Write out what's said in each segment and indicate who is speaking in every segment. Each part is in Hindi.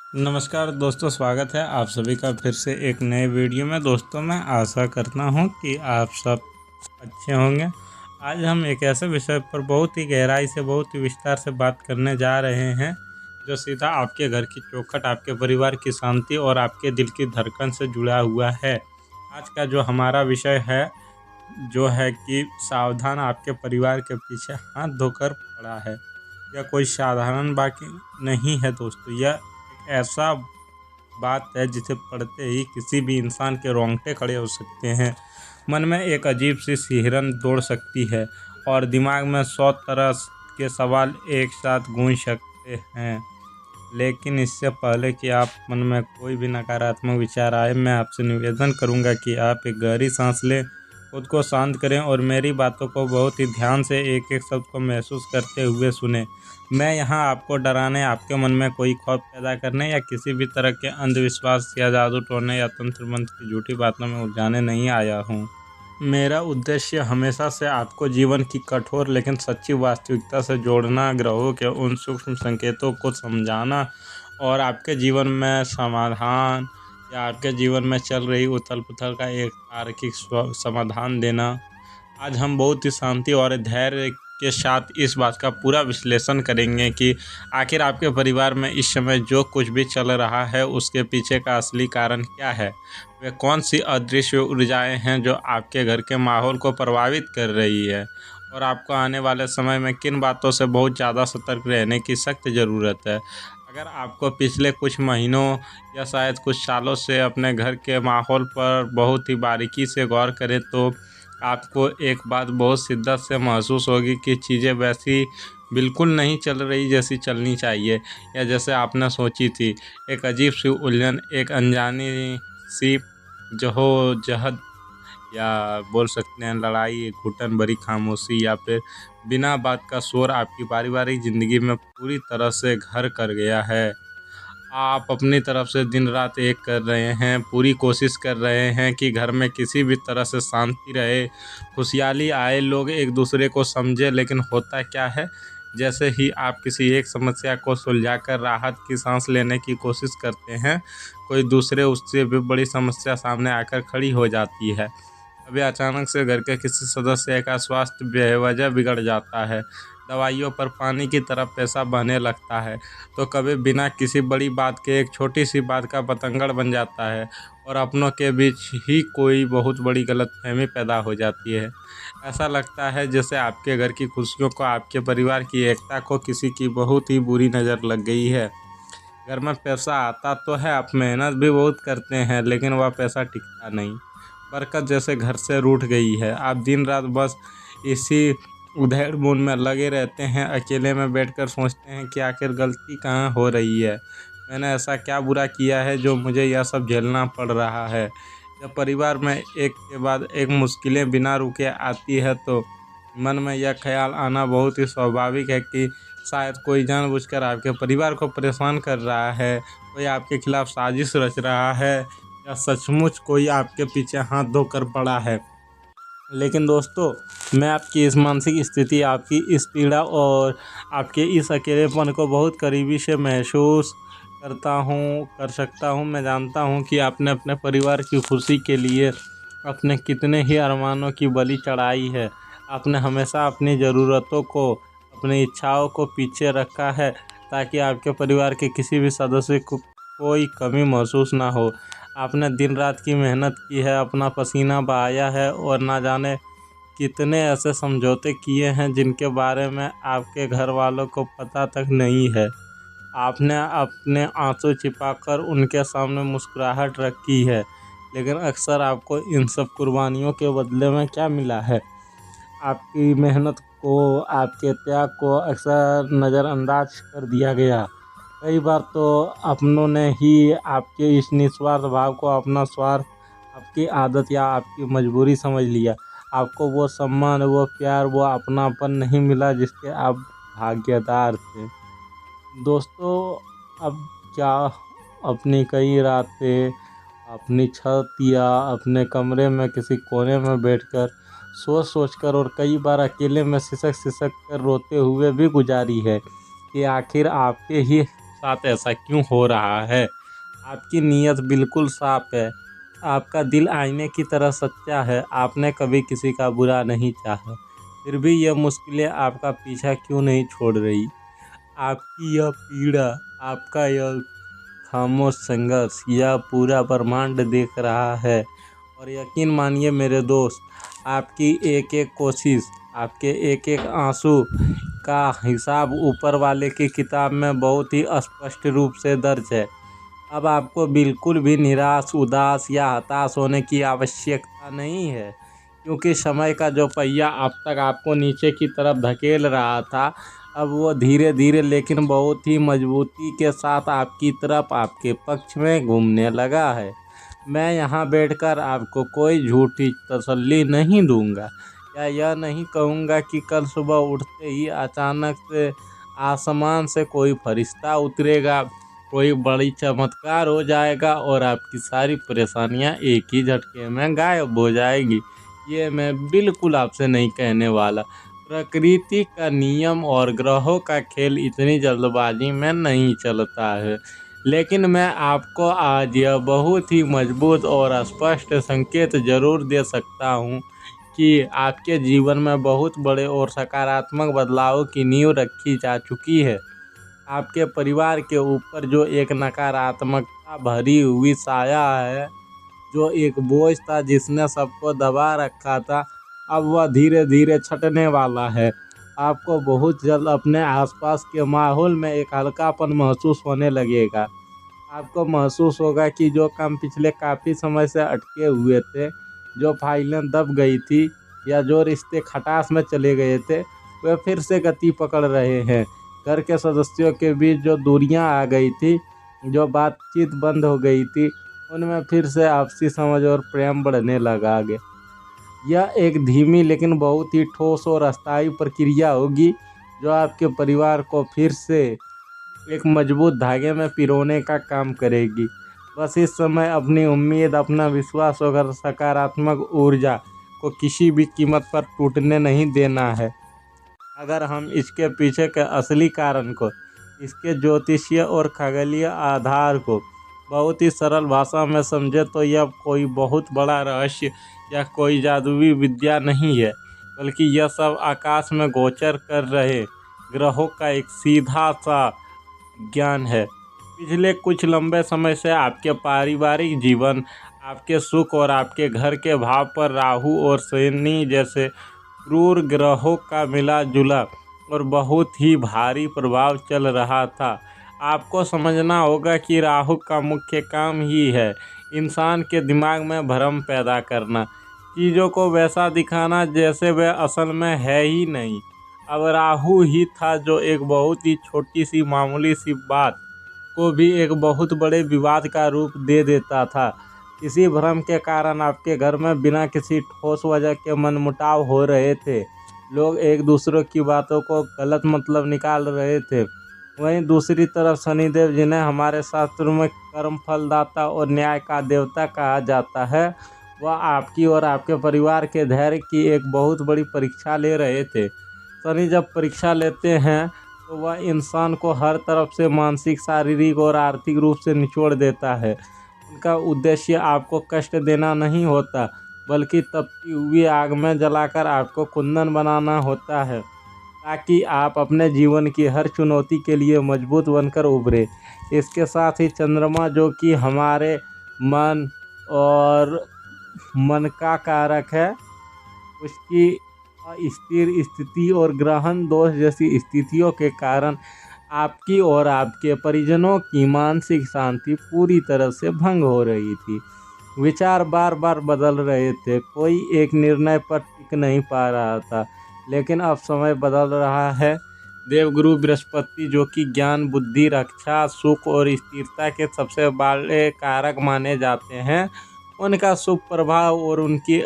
Speaker 1: नमस्कार दोस्तों, स्वागत है आप सभी का फिर से एक नए वीडियो में। दोस्तों, मैं आशा करता हूं कि आप सब अच्छे होंगे। आज हम एक ऐसे विषय पर बहुत ही गहराई से, बहुत ही विस्तार से बात करने जा रहे हैं जो सीधा आपके घर की चौखट, आपके परिवार की शांति और आपके दिल की धड़कन से जुड़ा हुआ है। आज का जो हमारा विषय है जो है कि सावधान, आपके परिवार के पीछे हाथ धोकर पड़ा है। यह कोई साधारण बाकी नहीं है दोस्तों, यह एक ऐसा बात है जिसे पढ़ते ही किसी भी इंसान के रोंगटे खड़े हो सकते हैं। मन में एक अजीब सी सिहरन दौड़ सकती है और दिमाग में 100 तरह के सवाल एक साथ गूंज सकते हैं। लेकिन इससे पहले कि आप मन में कोई भी नकारात्मक विचार आए, मैं आपसे निवेदन करूंगा कि आप एक गहरी सांस लें, खुद को शांत करें और मेरी बातों को बहुत ही ध्यान से एक एक शब्द को महसूस करते हुए सुने। मैं यहाँ आपको डराने, आपके मन में कोई खौफ पैदा करने या किसी भी तरह के अंधविश्वास या जादू टोने या तंत्र मंत्र की झूठी बातों में उलझाने नहीं आया हूँ। मेरा उद्देश्य हमेशा से आपको जीवन की कठोर लेकिन सच्ची वास्तविकता से जोड़ना, ग्रहों के उन सूक्ष्म संकेतों को समझाना और आपके जीवन में समाधान या आपके जीवन में चल रही उथल पुथल का एक तार्किक समाधान देना। आज हम बहुत ही शांति और धैर्य के साथ इस बात का पूरा विश्लेषण करेंगे कि आखिर आपके परिवार में इस समय जो कुछ भी चल रहा है उसके पीछे का असली कारण क्या है। वे कौन सी अदृश्य ऊर्जाएं हैं जो आपके घर के माहौल को प्रभावित कर रही है और आपको आने वाले समय में किन बातों से बहुत ज़्यादा सतर्क रहने की सख्त ज़रूरत है। अगर आपको पिछले कुछ महीनों या शायद कुछ सालों से अपने घर के माहौल पर बहुत ही बारीकी से गौर करें तो आपको एक बात बहुत शिद्दत से महसूस होगी कि चीज़ें वैसी बिल्कुल नहीं चल रही जैसी चलनी चाहिए या जैसे आपने सोची थी। एक अजीब सी उलझन, एक अनजानी सी जहद या बोल सकते हैं लड़ाई, एक घुटन भरी खामोशी या फिर बिना बात का शोर आपकी पारिवारिक ज़िंदगी में पूरी तरह से घर कर गया है। आप अपनी तरफ से दिन रात एक कर रहे हैं, पूरी कोशिश कर रहे हैं कि घर में किसी भी तरह से शांति रहे, खुशहाली आए, लोग एक दूसरे को समझे। लेकिन होता क्या है, जैसे ही आप किसी एक समस्या को सुलझाकर राहत की सांस लेने की कोशिश करते हैं, कोई दूसरे उससे भी बड़ी समस्या सामने आकर खड़ी हो जाती है। कभी अचानक से घर के किसी सदस्य का स्वास्थ्य बेवजह बिगड़ जाता है, दवाइयों पर पानी की तरह पैसा बहने लगता है, तो कभी बिना किसी बड़ी बात के एक छोटी सी बात का बतंगड़ बन जाता है और अपनों के बीच ही कोई बहुत बड़ी गलतफहमी पैदा हो जाती है। ऐसा लगता है जैसे आपके घर की खुशियों को, आपके परिवार की एकता को किसी की बहुत ही बुरी नज़र लग गई है। घर में पैसा आता तो है, आप मेहनत भी बहुत करते हैं, लेकिन वह पैसा टिकता नहीं। बरकत जैसे घर से रूठ गई है। आप दिन रात बस इसी उधेड़ बुन में लगे रहते हैं, अकेले में बैठकर सोचते हैं कि आखिर गलती कहाँ हो रही है, मैंने ऐसा क्या बुरा किया है जो मुझे यह सब झेलना पड़ रहा है। जब परिवार में एक के बाद एक मुश्किलें बिना रुके आती है तो मन में यह ख्याल आना बहुत ही स्वाभाविक है कि शायद कोई जानबूझकर आपके परिवार को परेशान कर रहा है, कोई आपके खिलाफ साजिश रच रहा है या सचमुच कोई आपके पीछे हाथ धोकर पड़ा है। लेकिन दोस्तों, मैं आपकी इस मानसिक स्थिति, आपकी इस पीड़ा और आपके इस अकेलेपन को बहुत करीबी से महसूस कर सकता हूँ। मैं जानता हूँ कि आपने अपने परिवार की खुशी के लिए अपने कितने ही अरमानों की बलि चढ़ाई है। आपने हमेशा अपनी ज़रूरतों को, अपनी इच्छाओं को पीछे रखा है ताकि आपके परिवार के किसी भी सदस्य को कोई कमी महसूस ना हो। आपने दिन रात की मेहनत की है, अपना पसीना बहाया है और ना जाने कितने ऐसे समझौते किए हैं जिनके बारे में आपके घर वालों को पता तक नहीं है। आपने अपने आंसू छिपाकर उनके सामने मुस्कुराहट रखी है, लेकिन अक्सर आपको इन सब कुर्बानियों के बदले में क्या मिला है? आपकी मेहनत को, आपके त्याग को अक्सर नज़रअंदाज कर दिया गया। कई बार तो अपनों ने ही आपके इस निस्वार्थ भाव को अपना स्वार्थ, आपकी आदत या आपकी मजबूरी समझ लिया। आपको वो सम्मान, वो प्यार, वो अपनापन नहीं मिला जिसके आप भागीदार थे। दोस्तों, अब क्या अपनी कई रातें अपनी छत या अपने कमरे में किसी कोने में बैठकर सोच कर और कई बार अकेले में सिसक कर रोते हुए भी गुजारी है कि आखिर आपके ही साथ ऐसा क्यों हो रहा है? आपकी नीयत बिल्कुल साफ है, आपका दिल आईने की तरह सच्चा है, आपने कभी किसी का बुरा नहीं चाहा। फिर भी यह मुश्किलें आपका पीछा क्यों नहीं छोड़ रही? आपकी यह पीड़ा, आपका यह खामोश संघर्ष, यह पूरा ब्रह्मांड देख रहा है। और यकीन मानिए मेरे दोस्त, आपकी एक एक कोशिश, आपके एक एक आंसू का हिसाब ऊपर वाले की किताब में बहुत ही स्पष्ट रूप से दर्ज है। अब आपको बिल्कुल भी निराश, उदास या हताश होने की आवश्यकता नहीं है, क्योंकि समय का जो पहिया अब तक आपको नीचे की तरफ धकेल रहा था, अब वो धीरे धीरे लेकिन बहुत ही मजबूती के साथ आपकी तरफ, आपके पक्ष में घूमने लगा है। मैं यहाँ बैठकर आपको कोई झूठी तसल्ली नहीं दूंगा, या यह नहीं कहूँगा कि कल सुबह उठते ही अचानक से आसमान से कोई फरिश्ता उतरेगा, कोई बड़ी चमत्कार हो जाएगा और आपकी सारी परेशानियां एक ही झटके में गायब हो जाएगी। ये मैं बिल्कुल आपसे नहीं कहने वाला। प्रकृति का नियम और ग्रहों का खेल इतनी जल्दबाजी में नहीं चलता है, लेकिन मैं आपको आज यह बहुत ही मजबूत और स्पष्ट संकेत जरूर दे सकता हूँ कि आपके जीवन में बहुत बड़े और सकारात्मक बदलावों की नींव रखी जा चुकी है। आपके परिवार के ऊपर जो एक नकारात्मकता भरी हुई साया है, जो एक बोझ था जिसने सबको दबा रखा था, अब वह धीरे धीरे छटने वाला है। आपको बहुत जल्द अपने आसपास के माहौल में एक हल्कापन महसूस होने लगेगा। आपको महसूस होगा कि जो काम पिछले काफ़ी समय से अटके हुए थे, जो फाइलें दब गई थी या जो रिश्ते खटास में चले गए थे, वे फिर से गति पकड़ रहे हैं। घर के सदस्यों के बीच जो दूरियां आ गई थी, जो बातचीत बंद हो गई थी, उनमें फिर से आपसी समझ और प्रेम बढ़ने लगा आगे। यह एक धीमी लेकिन बहुत ही ठोस और अस्थायी प्रक्रिया होगी, जो आपके परिवार को फिर से एक मजबूत धागे में पिरोने का काम करेगी। बस इस समय अपनी उम्मीद, अपना विश्वास और सकारात्मक ऊर्जा को किसी भी कीमत पर टूटने नहीं देना है। अगर हम इसके पीछे के असली कारण को, इसके ज्योतिषीय और खगोलीय आधार को बहुत ही सरल भाषा में समझे तो यह कोई बहुत बड़ा रहस्य या कोई जादुई विद्या नहीं है, बल्कि यह सब आकाश में गोचर कर रहे ग्रहों का एक सीधा सा ज्ञान है। पिछले कुछ लंबे समय से आपके पारिवारिक जीवन, आपके सुख और आपके घर के भाव पर राहु और शनि जैसे क्रूर ग्रहों का मिला जुला और बहुत ही भारी प्रभाव चल रहा था। आपको समझना होगा कि राहु का मुख्य काम ही है इंसान के दिमाग में भ्रम पैदा करना, चीज़ों को वैसा दिखाना जैसे वह असल में है ही नहीं। अब राहु ही था जो एक बहुत ही छोटी सी मामूली सी बात को भी एक बहुत बड़े विवाद का रूप दे देता था। इसी भ्रम के कारण आपके घर में बिना किसी ठोस वजह के मनमुटाव हो रहे थे। लोग एक दूसरे की बातों को गलत मतलब निकाल रहे थे। वहीं दूसरी तरफ शनिदेव, जिन्हें हमारे शास्त्रों में कर्म फलदाता और न्याय का देवता कहा जाता है, वह आपकी और आपके परिवार के धैर्य की एक बहुत बड़ी परीक्षा ले रहे थे। शनि जब परीक्षा लेते हैं तो वह इंसान को हर तरफ से मानसिक, शारीरिक और आर्थिक रूप से निचोड़ देता है। उनका उद्देश्य आपको कष्ट देना नहीं होता, बल्कि तपती हुई आग में जलाकर आपको कुंदन बनाना होता है, ताकि आप अपने जीवन की हर चुनौती के लिए मजबूत बनकर उभरे। इसके साथ ही चंद्रमा, जो कि हमारे मन और मन का कारक है, उसकी अस्थिर स्थिति और ग्रहण दोष जैसी स्थितियों के कारण आपकी और आपके परिजनों की मानसिक शांति पूरी तरह से भंग हो रही थी। विचार बार बार बदल रहे थे, कोई एक निर्णय पर टिक नहीं पा रहा था। लेकिन अब समय बदल रहा है। देवगुरु बृहस्पति, जो कि ज्ञान, बुद्धि, रक्षा, सुख और स्थिरता के सबसे बड़े कारक माने जाते हैं, उनका शुभ प्रभाव और उनकी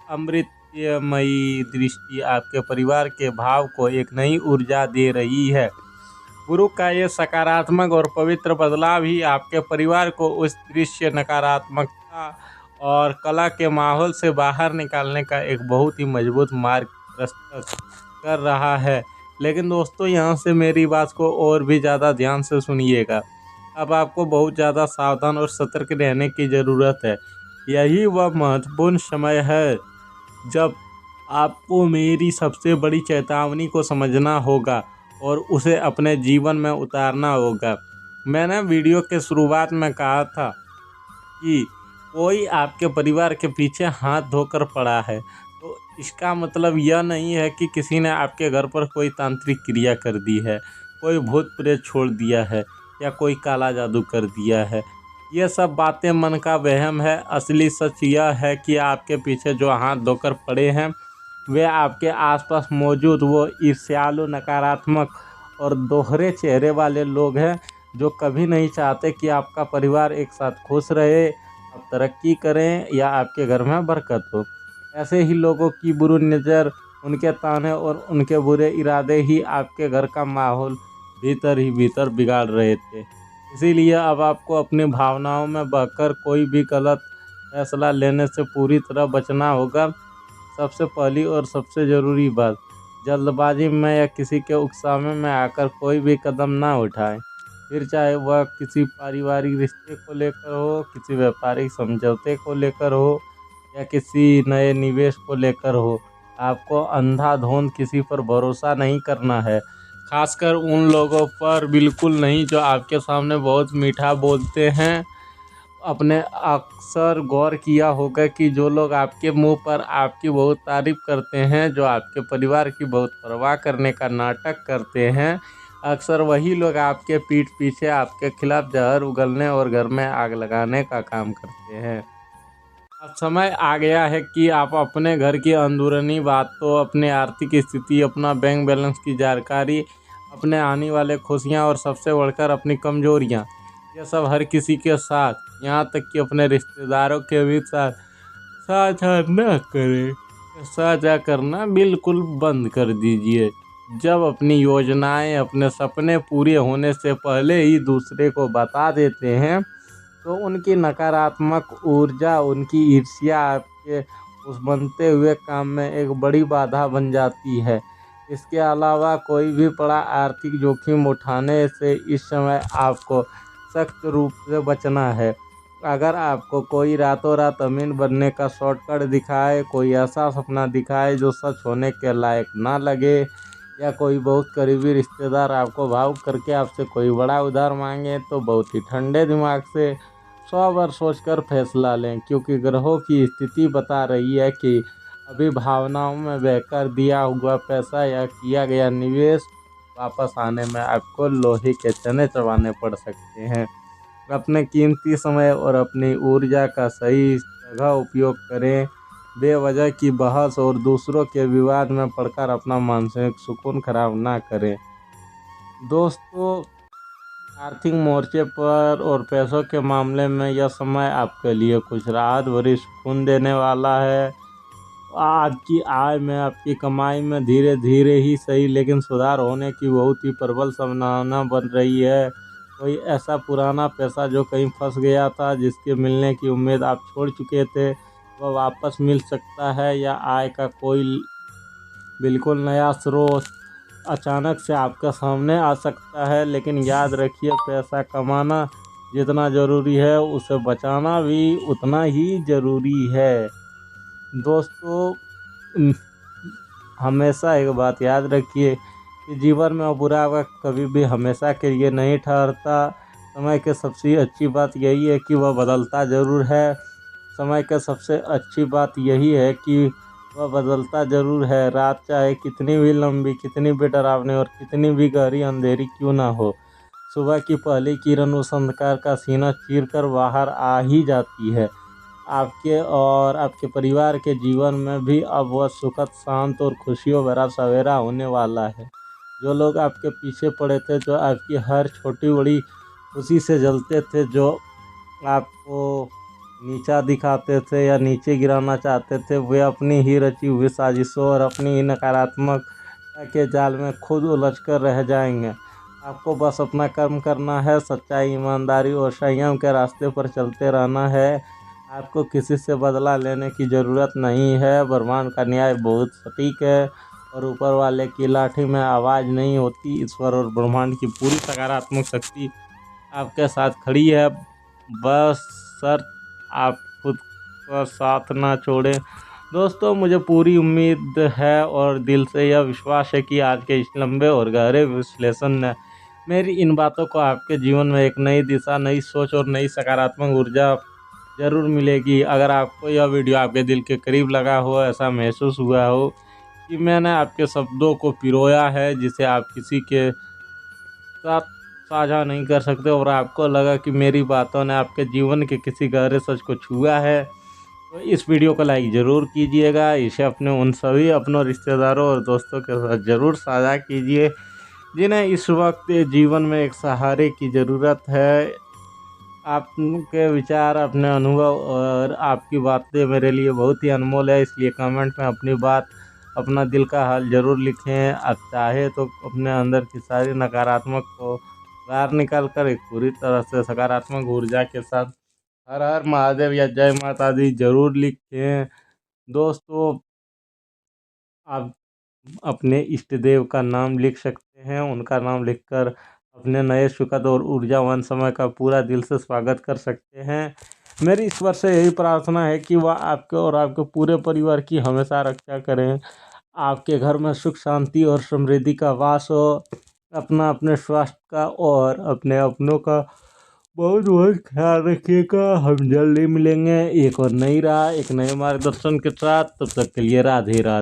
Speaker 1: अमृतमयी दृष्टि आपके परिवार के भाव को एक नई ऊर्जा दे रही है। गुरु का ये सकारात्मक और पवित्र बदलाव ही आपके परिवार को उस दृश्य नकारात्मकता और कला के माहौल से बाहर निकालने का एक बहुत ही मजबूत मार्ग प्रस्तुत कर रहा है, लेकिन दोस्तों यहाँ से मेरी बात को और भी ज़्यादा ध्यान से सुनिएगा। अब आपको बहुत ज़्यादा सावधान और सतर्क रहने की ज़रूरत है। यही वह महत्वपूर्ण समय है जब आपको मेरी सबसे बड़ी चेतावनी को समझना होगा और उसे अपने जीवन में उतारना होगा। मैंने वीडियो के शुरुआत में कहा था कि कोई आपके परिवार के पीछे हाथ धोकर पड़ा है, तो इसका मतलब यह नहीं है कि किसी ने आपके घर पर कोई तांत्रिक क्रिया कर दी है, कोई भूत प्रेत छोड़ दिया है या कोई काला जादू कर दिया है। ये सब बातें मन का वहम है। असली सच यह है कि आपके पीछे जो हाथ धोकर पड़े हैं वे आपके आसपास मौजूद वो ईर्ष्यालु, नकारात्मक और दोहरे चेहरे वाले लोग हैं जो कभी नहीं चाहते कि आपका परिवार एक साथ खुश रहे, आप तरक्की करें या आपके घर में बरकत हो। ऐसे ही लोगों की बुरी नज़र, उनके ताने और उनके बुरे इरादे ही आपके घर का माहौल भीतर ही भीतर बिगाड़ रहे थे। इसीलिए अब आपको अपनी भावनाओं में बहकर कोई भी गलत फैसला लेने से पूरी तरह बचना होगा। सबसे पहली और सबसे ज़रूरी बात, जल्दबाजी में या किसी के उकसावे में आकर कोई भी कदम ना उठाएं। फिर चाहे वह किसी पारिवारिक रिश्ते को लेकर हो, किसी व्यापारिक समझौते को लेकर हो या किसी नए निवेश को लेकर हो। आपको अंधाधुंध किसी पर भरोसा नहीं करना है, खासकर उन लोगों पर बिल्कुल नहीं जो आपके सामने बहुत मीठा बोलते हैं। आपने अक्सर गौर किया होगा कि जो लोग आपके मुंह पर आपकी बहुत तारीफ करते हैं, जो आपके परिवार की बहुत परवाह करने का नाटक करते हैं, अक्सर वही लोग आपके पीठ पीछे आपके खिलाफ जहर उगलने और घर में आग लगाने का काम करते हैं। अब समय आ गया है कि आप अपने घर की अंदरूनी बातों, अपनी आर्थिक स्थिति, अपना बैंक बैलेंस की जानकारी, अपने आने वाले खुशियाँ और सबसे बढ़कर अपनी कमजोरियाँ, ये सब हर किसी के साथ, यहाँ तक कि अपने रिश्तेदारों के भी साथ साझा न करें। साझा करना बिल्कुल बंद कर दीजिए। जब अपनी योजनाएं, अपने सपने पूरे होने से पहले ही दूसरे को बता देते हैं तो उनकी नकारात्मक ऊर्जा, उनकी ईर्ष्या आपके उस बनते हुए काम में एक बड़ी बाधा बन जाती है। इसके अलावा कोई भी बड़ा आर्थिक जोखिम उठाने से इस समय आपको सख्त रूप से बचना है। अगर आपको कोई रातों रात अमीर बनने का शॉर्टकट दिखाए, कोई ऐसा सपना दिखाए जो सच होने के लायक ना लगे, या कोई बहुत करीबी रिश्तेदार आपको भावुक करके आपसे कोई बड़ा उधार मांगे, तो बहुत ही ठंडे दिमाग से 100 बार सोचकर फैसला लें, क्योंकि ग्रहों की स्थिति बता रही है कि अभी भावनाओं में बहकर दिया हुआ पैसा या किया गया निवेश वापस आने में आपको लोहे के चने चबाने पड़ सकते हैं। अपने कीमती समय और अपनी ऊर्जा का सही जगह उपयोग करें। बेवजह की बहस और दूसरों के विवाद में पड़कर अपना मानसिक सुकून खराब ना करें। दोस्तों, आर्थिक मोर्चे पर और पैसों के मामले में यह समय आपके लिए कुछ राहत भरी सुकून देने वाला है। आपकी आय में, आपकी कमाई में धीरे धीरे ही सही लेकिन सुधार होने की बहुत ही प्रबल संभावना बन रही है। कोई ऐसा पुराना पैसा जो कहीं फंस गया था, जिसके मिलने की उम्मीद आप छोड़ चुके थे, वह वापस मिल सकता है, या आय का कोई बिल्कुल नया स्रोत अचानक से आपके सामने आ सकता है। लेकिन याद रखिए, पैसा कमाना जितना ज़रूरी है उसे बचाना भी उतना ही ज़रूरी है। दोस्तों, हमेशा एक बात याद रखिए कि जीवन में बुरा वक्त कभी भी हमेशा के लिए नहीं ठहरता। समय की सबसे अच्छी बात यही है कि वह बदलता ज़रूर है। समय की सबसे अच्छी बात यही है कि वह बदलता ज़रूर है। रात चाहे कितनी भी लंबी, कितनी भी डरावनी और कितनी भी गहरी अंधेरी क्यों ना हो, सुबह की पहली किरण उस अंधकार का सीना चीरकर बाहर आ ही जाती है। आपके और आपके परिवार के जीवन में भी अब वह सुखद, शांत और खुशियों भरा सवेरा होने वाला है। जो लोग आपके पीछे पड़े थे, जो आपकी हर छोटी बड़ी खुशी से जलते थे, जो आपको नीचा दिखाते थे या नीचे गिराना चाहते थे, वे अपनी ही रची हुई साजिशों और अपनी ही नकारात्मकता के जाल में खुद उलझकर रह जाएंगे। आपको बस अपना कर्म करना है, सच्चाई, ईमानदारी और संयम के रास्ते पर चलते रहना है। आपको किसी से बदला लेने की ज़रूरत नहीं है। ब्रह्मांड का न्याय बहुत सटीक है और ऊपर वाले की लाठी में आवाज़ नहीं होती। ईश्वर और ब्रह्मांड की पूरी सकारात्मक शक्ति आपके साथ खड़ी है। बस शर्त आप खुद का साथ ना छोड़ें। दोस्तों, मुझे पूरी उम्मीद है और दिल से यह विश्वास है कि आज के इस लंबे और गहरे विश्लेषण ने मेरी इन बातों को आपके जीवन में एक नई दिशा, नई सोच और नई सकारात्मक ऊर्जा ज़रूर मिलेगी। अगर आपको यह वीडियो आपके दिल के करीब लगा हो, ऐसा महसूस हुआ हो कि मैंने आपके शब्दों को पिरोया है जिसे आप किसी के साथ साझा नहीं कर सकते, और आपको लगा कि मेरी बातों ने आपके जीवन के किसी गहरे सच को छुआ है, तो इस वीडियो को लाइक ज़रूर कीजिएगा। इसे अपने उन सभी अपनों, रिश्तेदारों और दोस्तों के साथ ज़रूर साझा कीजिए जिन्हें इस वक्त जीवन में एक सहारे की ज़रूरत है। आपके विचार, अपने अनुभव और आपकी बातें मेरे लिए बहुत ही अनमोल है, इसलिए कमेंट में अपनी बात, अपना दिल का हाल ज़रूर लिखें। आप चाहे तो अपने अंदर की सारी नकारात्मक को बाहर निकाल कर एक पूरी तरह से सकारात्मक ऊर्जा के साथ हर हर महादेव या जय माता दी जरूर लिखें। दोस्तों, आप अपने इष्ट देव का नाम लिख सकते हैं। उनका नाम लिखकर अपने नए सुखद और ऊर्जावान समय का पूरा दिल से स्वागत कर सकते हैं। मेरी ईश्वर से यही प्रार्थना है कि वह आपके और आपके पूरे परिवार की हमेशा रक्षा करें। आपके घर में सुख, शांति और समृद्धि का वास हो। अपने स्वास्थ्य का और अपने अपनों का बहुत बहुत ख्याल रखिएगा। हम जल्दी मिलेंगे एक और नई राह, एक नए मार्गदर्शन के साथ। तब तक के लिए राधे राधे।